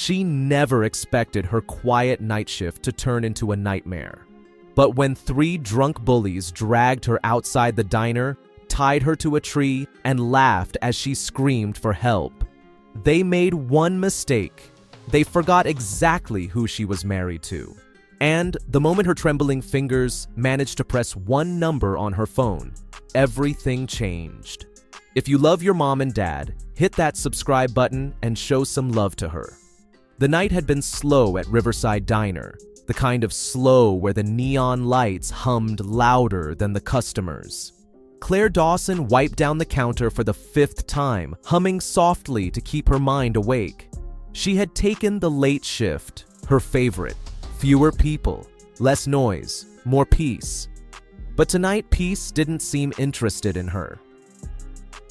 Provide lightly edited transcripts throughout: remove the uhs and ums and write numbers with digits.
She never expected her quiet night shift to turn into a nightmare. But when 3 drunk bullies dragged her outside the diner, tied her to a tree, and laughed as she screamed for help, they made one mistake. They forgot exactly who she was married to. And the moment her trembling fingers managed to press one number on her phone, everything changed. If you love your mom and dad, hit that subscribe button and show some love to her. The night had been slow at Riverside Diner, the kind of slow where the neon lights hummed louder than the customers. Claire Dawson wiped down the counter for the 5th time, humming softly to keep her mind awake. She had taken the late shift, her favorite. Fewer people, less noise, more peace. But tonight, peace didn't seem interested in her.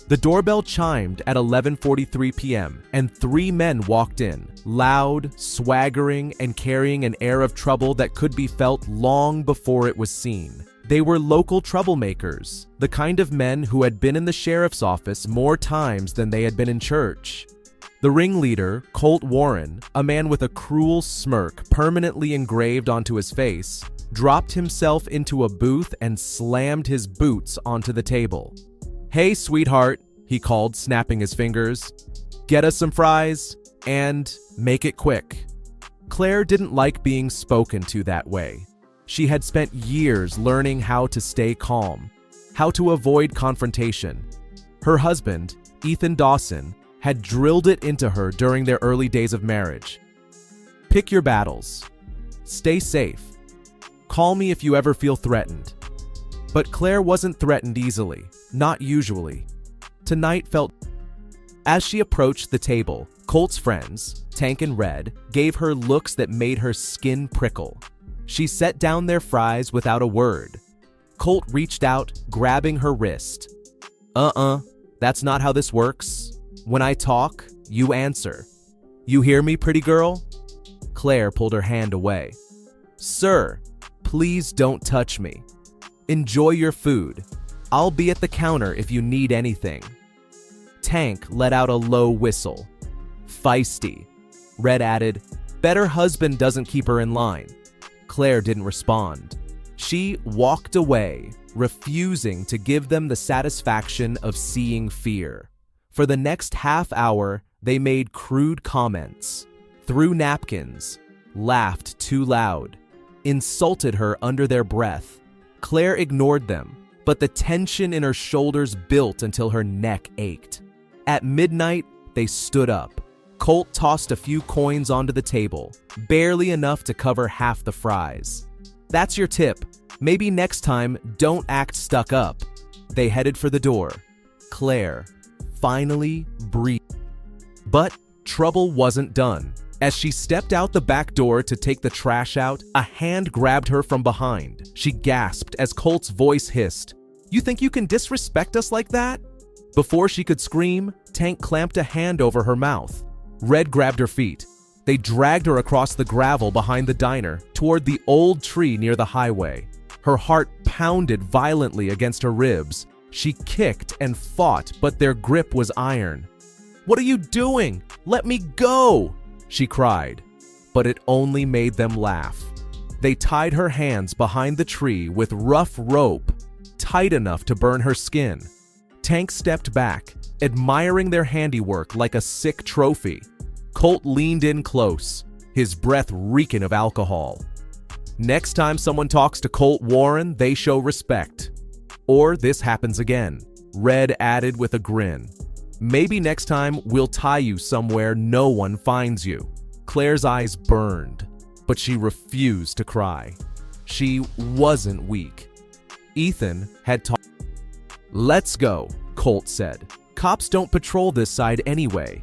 The doorbell chimed at 11:43 p.m. and 3 men walked in, loud, swaggering, and carrying an air of trouble that could be felt long before it was seen. They were local troublemakers, the kind of men who had been in the sheriff's office more times than they had been in church. The ringleader, Colt Warren, a man with a cruel smirk permanently engraved onto his face, dropped himself into a booth and slammed his boots onto the table. "Hey, sweetheart," he called, snapping his fingers. "Get us some fries, and make it quick." Claire didn't like being spoken to that way. She had spent years learning how to stay calm, how to avoid confrontation. Her husband, Ethan Dawson, had drilled it into her during their early days of marriage. Pick your battles. Stay safe. Call me if you ever feel threatened. But Claire wasn't threatened easily, not usually. Tonight felt... As she approached the table, Colt's friends, Tank and Red, gave her looks that made her skin prickle. She set down their fries without a word. Colt reached out, grabbing her wrist. That's not how this works. When I talk, you answer. You hear me, pretty girl? Claire pulled her hand away. Sir, please don't touch me. Enjoy your food. I'll be at the counter if you need anything. Tank let out a low whistle. Feisty. Red added, better husband doesn't keep her in line. Claire didn't respond. She walked away, refusing to give them the satisfaction of seeing fear. For the next half hour, they made crude comments, threw napkins, laughed too loud, insulted her under their breath. Claire ignored them, but the tension in her shoulders built until her neck ached. At midnight, they stood up. Colt tossed a few coins onto the table, barely enough to cover half the fries. That's your tip. Maybe next time, don't act stuck up. They headed for the door. Claire finally breathed. But trouble wasn't done. As she stepped out the back door to take the trash out, a hand grabbed her from behind. She gasped as Colt's voice hissed, "You think you can disrespect us like that?" Before she could scream, Tank clamped a hand over her mouth. Red grabbed her feet. They dragged her across the gravel behind the diner toward the old tree near the highway. Her heart pounded violently against her ribs. She kicked and fought, but their grip was iron. "What are you doing? Let me go!" she cried. But it only made them laugh. They tied her hands behind the tree with rough rope, tight enough to burn her skin. Tank stepped back, admiring their handiwork like a sick trophy. Colt leaned in close, his breath reeking of alcohol. Next time someone talks to Colt Warren, they show respect. Or this happens again, Red added with a grin. Maybe next time we'll tie you somewhere no one finds you. Claire's eyes burned, but she refused to cry. She wasn't weak. Ethan had talked. "Let's go," Colt said. "Cops don't patrol this side anyway."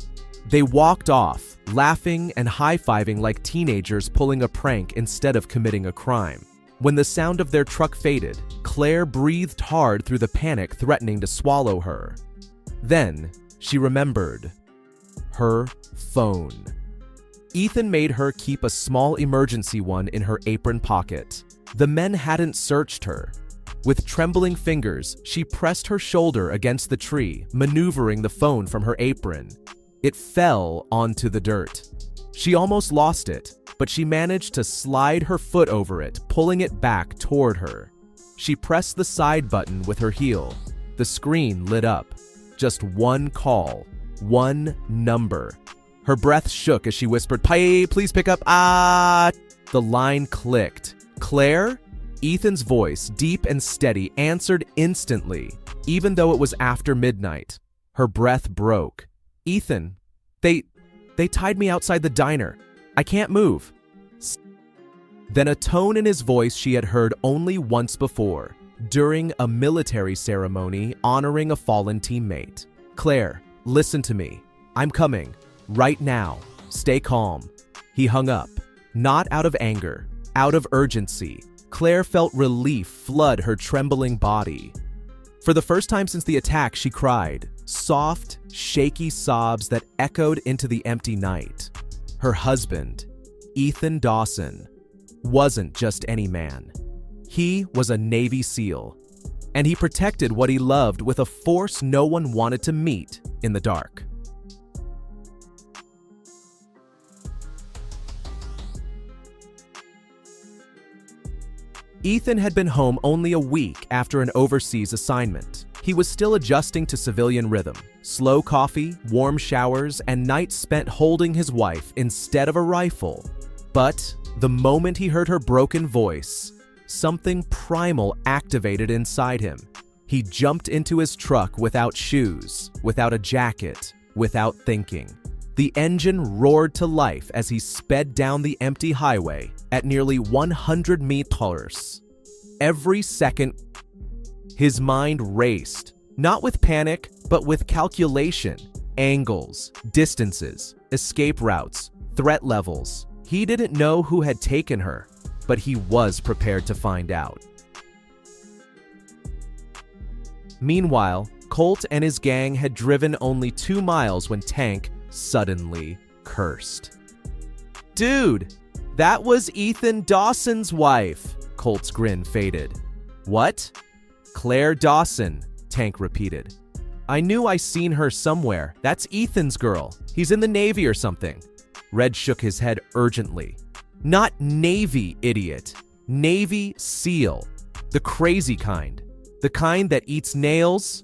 They walked off, laughing and high-fiving like teenagers pulling a prank instead of committing a crime. When the sound of their truck faded, Claire breathed hard through the panic threatening to swallow her. Then she remembered her phone. Ethan made her keep a small emergency one in her apron pocket. The men hadn't searched her. With trembling fingers, she pressed her shoulder against the tree, maneuvering the phone from her apron. It fell onto the dirt. She almost lost it, but she managed to slide her foot over it, pulling it back toward her. She pressed the side button with her heel. The screen lit up. Just one call, one number. Her breath shook as she whispered, Please pick up, ah." The line clicked. Claire? Ethan's voice, deep and steady, answered instantly, even though it was after midnight. Her breath broke. "Ethan, they tied me outside the diner. I can't move." Then a tone in his voice she had heard only once before, during a military ceremony honoring a fallen teammate. "Claire, listen to me. I'm coming. Right now. Stay calm." He hung up, not out of anger, out of urgency. Claire felt relief flood her trembling body. For the first time since the attack, she cried, soft, shaky sobs that echoed into the empty night. Her husband, Ethan Dawson, wasn't just any man. He was a Navy SEAL, and he protected what he loved with a force no one wanted to meet in the dark. Ethan had been home only a week after an overseas assignment. He was still adjusting to civilian rhythm, slow coffee, warm showers, and nights spent holding his wife instead of a rifle. But the moment he heard her broken voice, something primal activated inside him. He jumped into his truck without shoes, without a jacket, without thinking. The engine roared to life as he sped down the empty highway at nearly 100 meters. Every second, his mind raced, not with panic, but with calculation, angles, distances, escape routes, threat levels. He didn't know who had taken her, but he was prepared to find out. Meanwhile, Colt and his gang had driven only 2 miles when Tank suddenly cursed. "Dude, that was Ethan Dawson's wife." Colt's grin faded. "What?" "Claire Dawson," Tank repeated. "I knew I seen her somewhere. That's Ethan's girl. He's in the Navy or something." Red shook his head urgently. "Not Navy, idiot. Navy SEAL. The crazy kind. The kind that eats nails."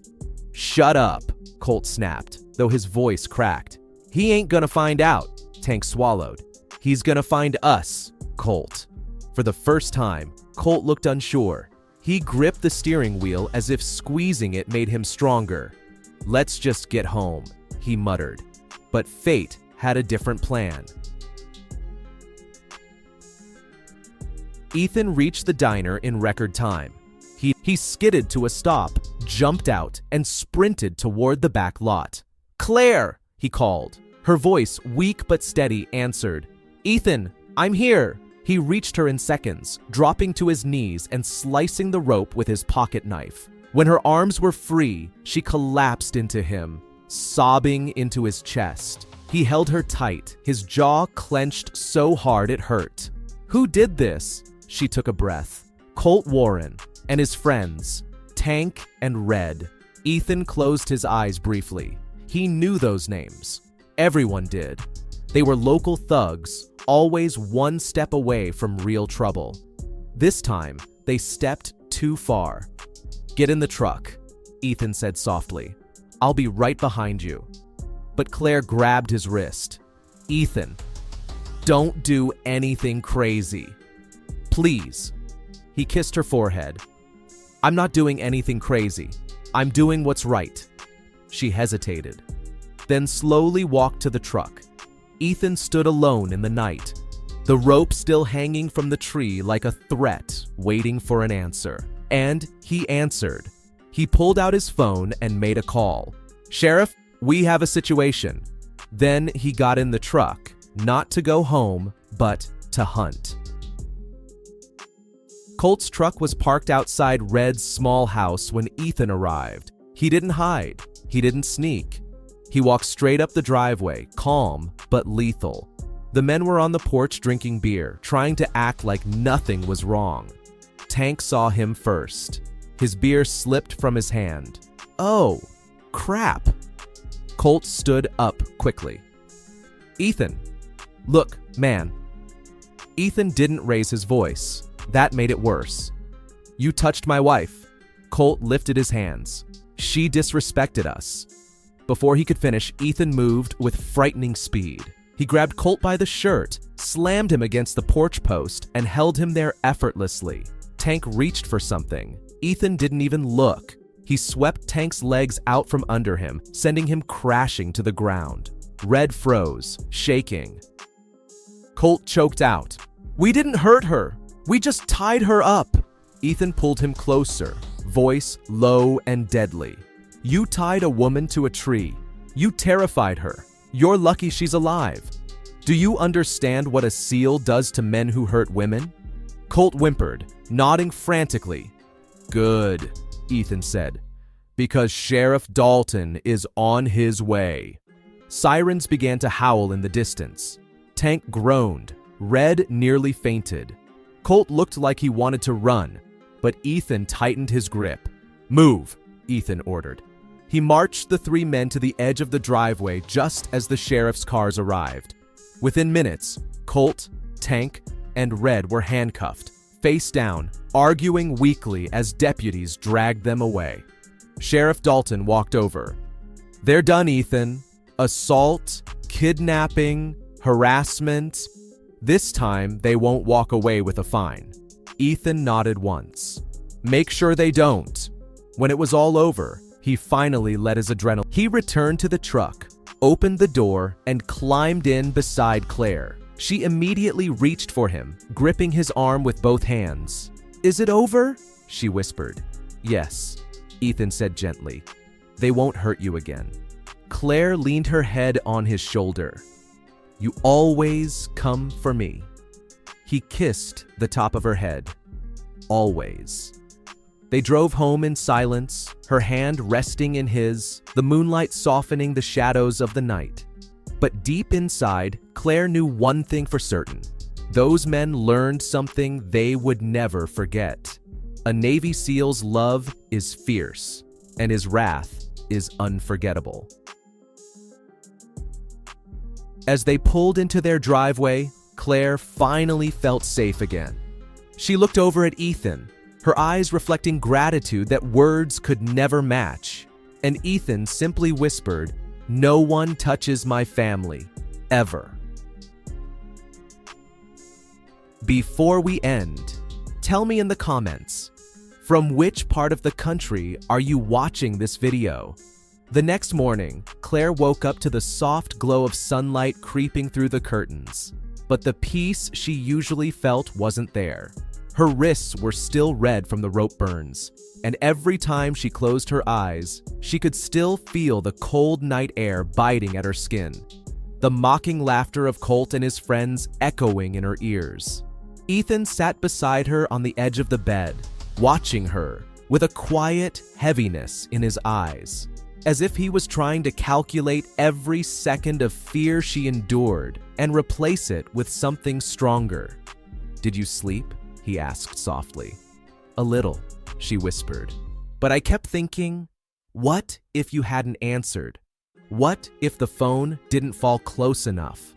"Shut up," Colt snapped, though his voice cracked. "He ain't gonna find out," Tank swallowed. "He's gonna find us, Colt." For the first time, Colt looked unsure. He gripped the steering wheel as if squeezing it made him stronger. "Let's just get home," he muttered. But fate had a different plan. Ethan reached the diner in record time. He skidded to a stop, jumped out, and sprinted toward the back lot. "Claire!" he called. Her voice, weak but steady, answered. "Ethan, I'm here." He reached her in seconds, dropping to his knees and slicing the rope with his pocket knife. When her arms were free, she collapsed into him, sobbing into his chest. He held her tight, his jaw clenched so hard it hurt. "Who did this?" She took a breath. "Colt Warren and his friends, Tank and Red." Ethan closed his eyes briefly. He knew those names. Everyone did. They were local thugs, always one step away from real trouble. This time, they stepped too far. "Get in the truck," Ethan said softly. "I'll be right behind you." But Claire grabbed his wrist. "Ethan, don't do anything crazy. Please." He kissed her forehead. "I'm not doing anything crazy. I'm doing what's right." She hesitated, then slowly walked to the truck. Ethan stood alone in the night, the rope still hanging from the tree like a threat, waiting for an answer. And he answered. He pulled out his phone and made a call. "Sheriff, we have a situation." Then he got in the truck, not to go home, but to hunt. Colt's truck was parked outside Red's small house when Ethan arrived. He didn't hide. He didn't sneak. He walked straight up the driveway, calm but lethal. The men were on the porch drinking beer, trying to act like nothing was wrong. Tank saw him first. His beer slipped from his hand. "Oh, crap." Colt stood up quickly. "Ethan, Look, man. Ethan didn't raise his voice. That made it worse. You touched my wife. Colt lifted his hands. She disrespected us. Before he could finish, Ethan moved with frightening speed. He grabbed Colt by the shirt, slammed him against the porch post, and held him there effortlessly. Tank reached for something. Ethan didn't even look. He swept Tank's legs out from under him, sending him crashing to the ground. Red froze, shaking. Colt choked out. We didn't hurt her. We just tied her up. Ethan pulled him closer, voice low and deadly. You tied a woman to a tree. You terrified her. You're lucky she's alive. Do you understand what a seal does to men who hurt women? Colt whimpered, nodding frantically. Good, Ethan said, because Sheriff Dalton is on his way. Sirens began to howl in the distance. Tank groaned. Red nearly fainted. Colt looked like he wanted to run, but Ethan tightened his grip. Move, Ethan ordered. He marched the three men to the edge of the driveway just as the sheriff's cars arrived. Within minutes, Colt, Tank, and Red were handcuffed, face down, arguing weakly as deputies dragged them away. Sheriff Dalton walked over. They're done, Ethan. Assault, kidnapping, harassment. This time, they won't walk away with a fine. Ethan nodded once. Make sure they don't. When it was all over, he finally let his adrenaline. He returned to the truck, opened the door, and climbed in beside Claire. She immediately reached for him, gripping his arm with both hands. Is it over? She whispered. Yes, Ethan said gently. They won't hurt you again. Claire leaned her head on his shoulder. You always come for me. He kissed the top of her head. Always. They drove home in silence, her hand resting in his, the moonlight softening the shadows of the night. But deep inside, Claire knew one thing for certain. Those men learned something they would never forget. A Navy SEAL's love is fierce, and his wrath is unforgettable. As they pulled into their driveway, Claire finally felt safe again. She looked over at Ethan, her eyes reflecting gratitude that words could never match. And Ethan simply whispered, "No one touches my family, ever." Before we end, tell me in the comments, from which part of the country are you watching this video? The next morning, Claire woke up to the soft glow of sunlight creeping through the curtains. But the peace she usually felt wasn't there. Her wrists were still red from the rope burns, and every time she closed her eyes, she could still feel the cold night air biting at her skin. The mocking laughter of Colt and his friends echoing in her ears. Ethan sat beside her on the edge of the bed, watching her with a quiet heaviness in his eyes, as if he was trying to calculate every second of fear she endured and replace it with something stronger. "Did you sleep?" he asked softly. "A little," she whispered. "But I kept thinking, what if you hadn't answered? What if the phone didn't fall close enough?"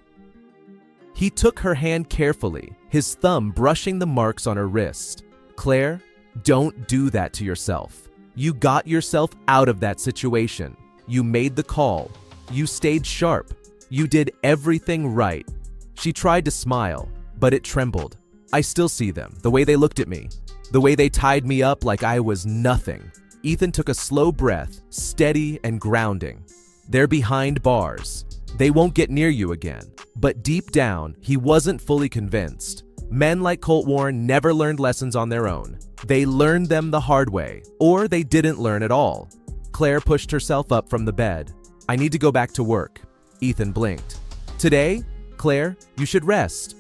He took her hand carefully, his thumb brushing the marks on her wrist. "Claire, don't do that to yourself. You got yourself out of that situation. You made the call. You stayed sharp. You did everything right." She tried to smile, but it trembled. "I still see them, the way they looked at me, the way they tied me up like I was nothing." Ethan took a slow breath, steady and grounding. "They're behind bars. They won't get near you again." But deep down, he wasn't fully convinced. Men like Colt Warren never learned lessons on their own. They learned them the hard way, or they didn't learn at all. Claire pushed herself up from the bed. "I need to go back to work." Ethan blinked. "Today? Claire, you should rest."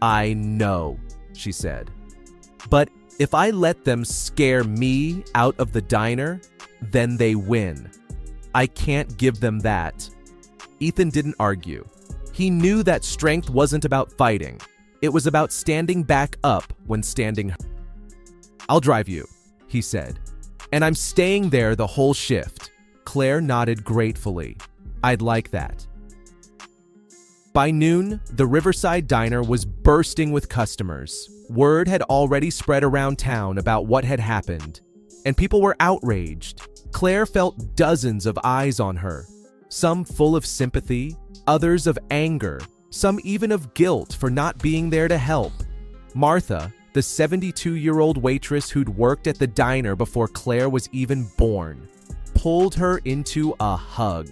"I know," she said. "But if I let them scare me out of the diner, then they win. I can't give them that." Ethan didn't argue. He knew that strength wasn't about fighting. It was about standing back up when standing. "I'll drive you," he said. "And I'm staying there the whole shift." Claire nodded gratefully. "I'd like that." By noon, the Riverside Diner was bursting with customers. Word had already spread around town about what had happened, and people were outraged. Claire felt dozens of eyes on her, some full of sympathy, others of anger, some even of guilt for not being there to help. Martha, the 72-year-old waitress who'd worked at the diner before Claire was even born, pulled her into a hug.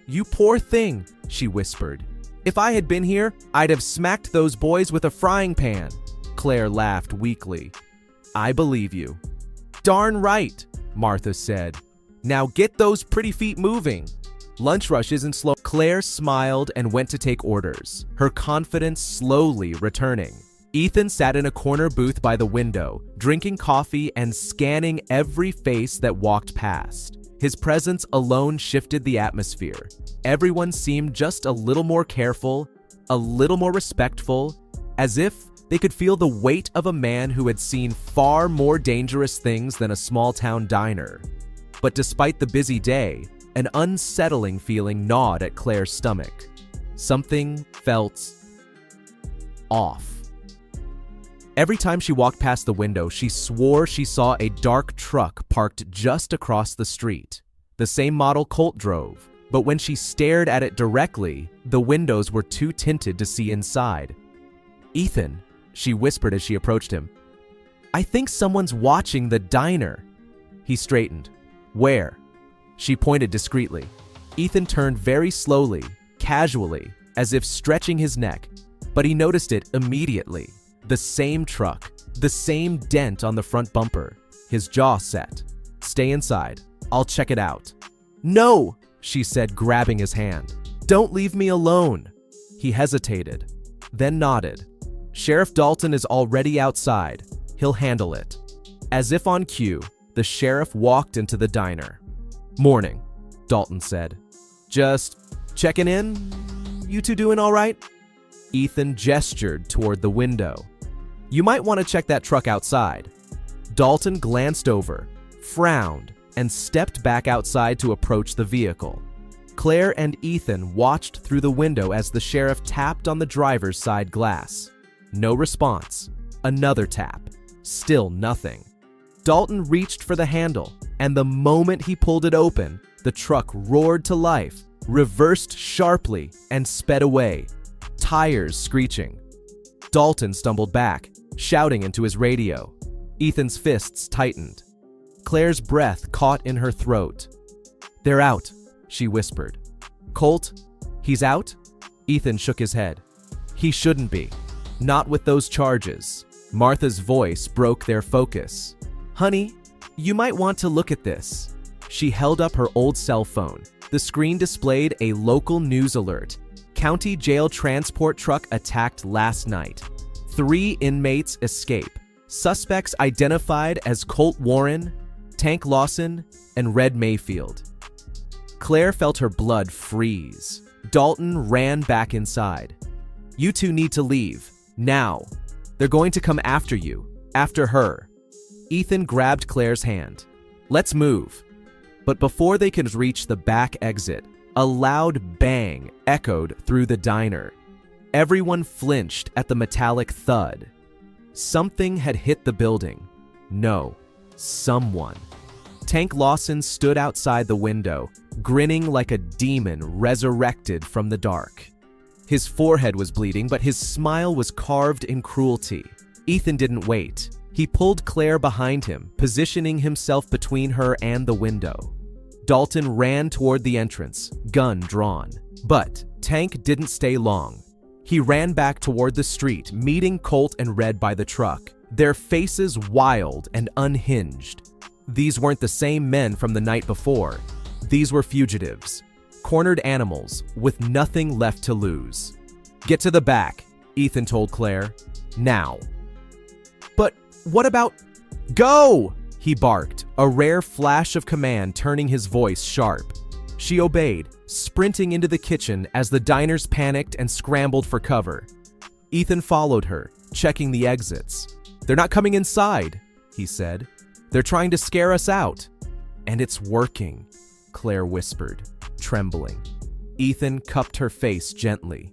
"You poor thing," she whispered. "If I had been here, I'd have smacked those boys with a frying pan." Claire laughed weakly. "I believe you." "Darn right," Martha said. "Now get those pretty feet moving. Lunch rush isn't slow." Claire smiled and went to take orders, her confidence slowly returning. Ethan sat in a corner booth by the window, drinking coffee and scanning every face that walked past. His presence alone shifted the atmosphere. Everyone seemed just a little more careful, a little more respectful, as if they could feel the weight of a man who had seen far more dangerous things than a small-town diner. But despite the busy day, an unsettling feeling gnawed at Claire's stomach. Something felt off. Every time she walked past the window, she swore she saw a dark truck parked just across the street. The same model Colt drove, but when she stared at it directly, the windows were too tinted to see inside. "Ethan," she whispered as she approached him, "I think someone's watching the diner." He straightened. "Where?" She pointed discreetly. Ethan turned very slowly, casually, as if stretching his neck, but he noticed it immediately. The same truck, the same dent on the front bumper. His jaw set. "Stay inside. I'll check it out." "No," she said, grabbing his hand. "Don't leave me alone." He hesitated, then nodded. "Sheriff Dalton is already outside. He'll handle it." As if on cue, the sheriff walked into the diner. "Morning," Dalton said. "Just checking in? You two doing all right?" Ethan gestured toward the window. "You might want to check that truck outside." Dalton glanced over, frowned, and stepped back outside to approach the vehicle. Claire and Ethan watched through the window as the sheriff tapped on the driver's side glass. No response. Another tap. Still nothing. Dalton reached for the handle, and the moment he pulled it open, the truck roared to life, reversed sharply, and sped away, tires screeching. Dalton stumbled back, shouting into his radio. Ethan's fists tightened. Claire's breath caught in her throat. "They're out," she whispered. "Colt, he's out?" Ethan shook his head. "He shouldn't be. Not with those charges." Martha's voice broke their focus. "Honey, you might want to look at this." She held up her old cell phone. The screen displayed a local news alert. "County jail transport truck attacked last night. 3 inmates escape. Suspects identified as Colt Warren, Tank Lawson, and Red Mayfield." Claire felt her blood freeze. Dalton ran back inside. "You two need to leave. Now. They're going to come after you. After her." Ethan grabbed Claire's hand. "Let's move." But before they could reach the back exit, a loud bang echoed through the diner. Everyone flinched at the metallic thud. Something had hit the building. No, someone. Tank Lawson stood outside the window, grinning like a demon resurrected from the dark. His forehead was bleeding, but his smile was carved in cruelty. Ethan didn't wait. He pulled Claire behind him, positioning himself between her and the window. Dalton ran toward the entrance, gun drawn. But Tank didn't stay long. He ran back toward the street, meeting Colt and Red by the truck, their faces wild and unhinged. These weren't the same men from the night before. These were fugitives, cornered animals with nothing left to lose. "Get to the back," Ethan told Claire. "Now." "But what about—" "Go!" he barked, a rare flash of command turning his voice sharp. She obeyed, sprinting into the kitchen as the diners panicked and scrambled for cover. Ethan followed her, checking the exits. "They're not coming inside," he said. "They're trying to scare us out." "And it's working," Claire whispered, trembling. Ethan cupped her face gently.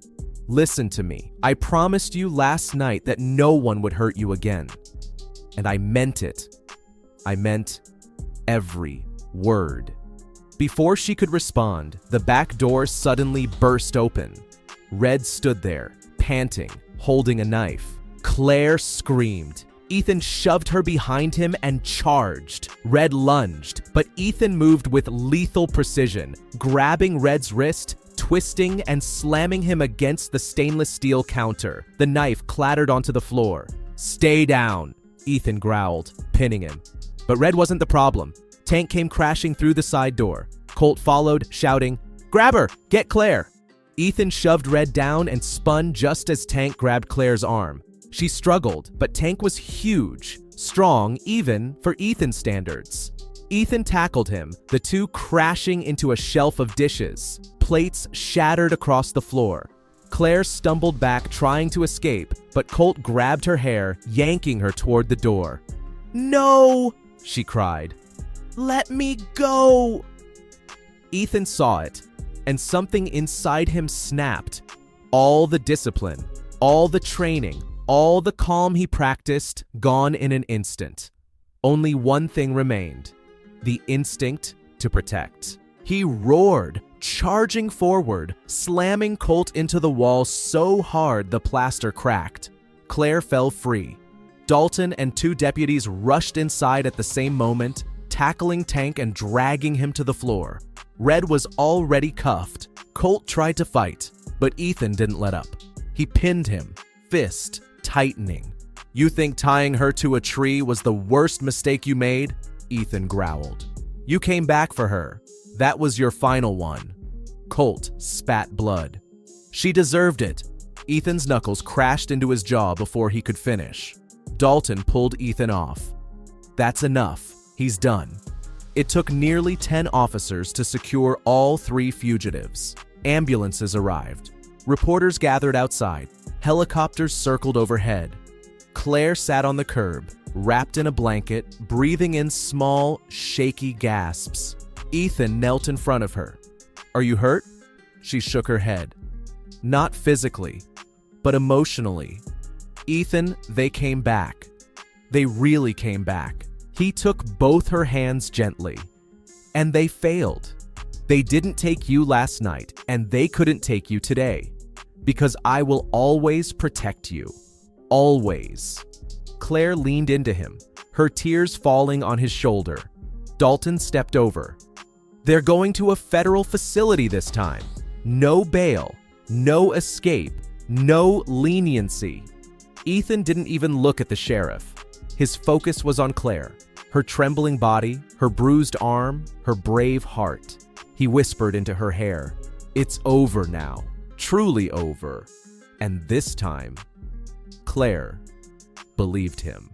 Listen to me. I promised you last night that no one would hurt you again. And I meant it. I meant every word. Before she could respond, the back door suddenly burst open. Red stood there, panting, holding a knife. Claire screamed. Ethan shoved her behind him and charged. Red lunged, but Ethan moved with lethal precision, grabbing Red's wrist, twisting and slamming him against the stainless steel counter. The knife clattered onto the floor. "Stay down," Ethan growled, pinning him. But Red wasn't the problem. Tank came crashing through the side door. Colt followed, shouting, "Grab her! Get Claire!" Ethan shoved Red down and spun just as Tank grabbed Claire's arm. She struggled, but Tank was huge, strong even for Ethan's standards. Ethan tackled him, the two crashing into a shelf of dishes. Plates shattered across the floor. Claire stumbled back trying to escape, but Colt grabbed her hair, yanking her toward the door. "No!" she cried. "Let me go!" Ethan saw it, and something inside him snapped. All the discipline, all the training, all the calm he practiced, gone in an instant. Only one thing remained: the instinct to protect. He roared, charging forward, slamming Colt into the wall so hard the plaster cracked. Claire fell free. Dalton and two deputies rushed inside at the same moment, tackling Tank and dragging him to the floor. Red was already cuffed. Colt tried to fight, but Ethan didn't let up. He pinned him, fist tightening. "You think tying her to a tree was the worst mistake you made?" Ethan growled. "You came back for her. That was your final one." Colt spat blood. "She deserved it." Ethan's knuckles crashed into his jaw before he could finish. Dalton pulled Ethan off. "That's enough. He's done." It took nearly 10 officers to secure all three fugitives. Ambulances arrived. Reporters gathered outside. Helicopters circled overhead. Claire sat on the curb, wrapped in a blanket, breathing in small, shaky gasps. Ethan knelt in front of her. "Are you hurt?" She shook her head. "Not physically, but emotionally." "Ethan, they came back. They really came back." He took both her hands gently. "And they failed. They didn't take you last night, and they couldn't take you today. Because I will always protect you. Always." Claire leaned into him, her tears falling on his shoulder. Dalton stepped over. "They're going to a federal facility this time. No bail, no escape, no leniency." Ethan didn't even look at the sheriff. His focus was on Claire, her trembling body, her bruised arm, her brave heart. He whispered into her hair, "It's over now, truly over." And this time, Claire believed him.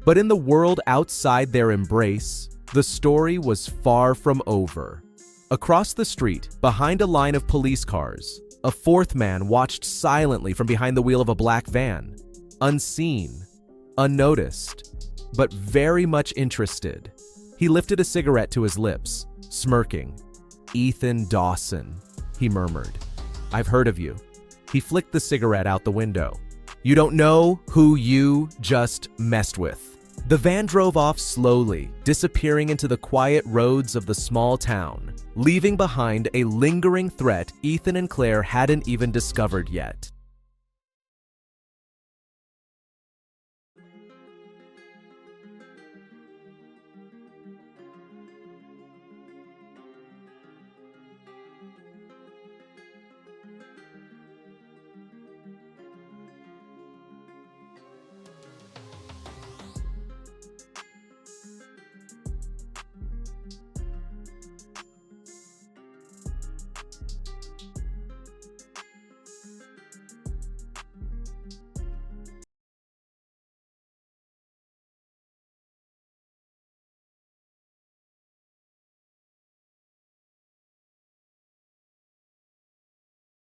But in the world outside their embrace, the story was far from over. Across the street, behind a line of police cars, a fourth man watched silently from behind the wheel of a black van, unseen, unnoticed, but very much interested. He lifted a cigarette to his lips, smirking. "Ethan Dawson," he murmured. "I've heard of you." He flicked the cigarette out the window. "You don't know who you just messed with." The van drove off slowly, disappearing into the quiet roads of the small town, leaving behind a lingering threat Ethan and Claire hadn't even discovered yet.